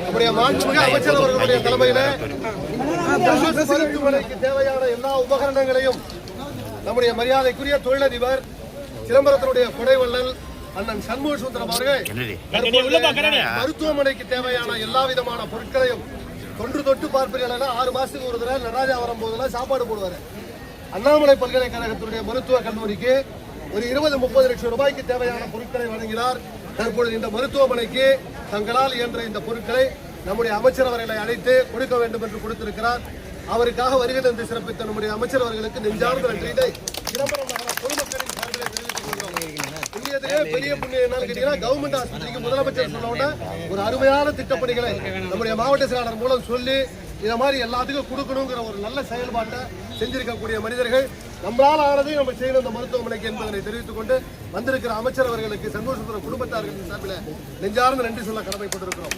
நம்முடைய மாண்புமிகு அமைச்சர் அவர்களுடைய தலைமையில மருத்துவமனைக்கு தேவையான எல்லா உபகரணங்களையும் நம்முடைய மரியாதைக்குரிய தொழிலதிபர் சிதம்பரத்தினுடைய கொடைவள்ளல் அண்ணன் சண்முக சுந்தரம் அவர்கள் மருத்துவமனைக்கு தேவையான எல்லா விதமான பொருட்களையும் தொட்டு பார்ப்பீர்கள். 6 மாசத்துக்கு ஒரு தடவை நடராஜா வரும்போதெல்லாம் சாப்பாடு போடுவாரு. அண்ணாமலை பல்கலைக்கழகத்தினுடைய மருத்துவக் கல்லூரிக்கு ஒரு 20-30 லட்சம் ரூபாய்க்கு தேவையான பொருட்களை வழங்கினார். தற்பொழுது இந்த மருத்துவமனைக்கு தங்களால் இயன்ற இந்த பொருட்களை நம்முடைய அமைச்சர் அவர்களை அழைத்து கொடுக்க வேண்டும் என்று கொடுத்திருக்கிறார். அவருக்காக வருகை தந்து சிறப்பித்த நம்முடைய அமைச்சர் அவர்களுக்கு நெஞ்சார்ந்த நன்றியை சிதம்பரம் நகர பொதுமக்களின் சார்பில் தெரிவித்துக் கொள்கிறோம். இந்தியத்திலே பெரிய புண்ணியம் என்னன்னு கேட்டீங்கன்னா, கவர்மெண்ட் ஆஸ்பத்திரிக்கு முதலமைச்சர் சொன்ன ஒரு அருமையான திட்டப்பணிகளை நம்முடைய மாவட்ட செயலாளர் மூலம் சொல்லி இதை மாதிரி எல்லாத்துக்கும் கொடுக்கணுங்கிற ஒரு நல்ல செயல்பாட்டை செஞ்சிருக்கக்கூடிய மனிதர்கள். நம்மளால் ஆனதையும் நம்ம செய்யணும் இந்த மருத்துவமனைக்கு என்பதனை தெரிவித்துக் கொண்டு வந்திருக்கிற அமைச்சர் அவர்களுக்கு சண்முக சுந்தரம் குடும்பத்தார்களின் சார்பில் நெஞ்சார்ந்த நன்றி சொல்ல கடமைப்பட்டிருக்கிறோம்.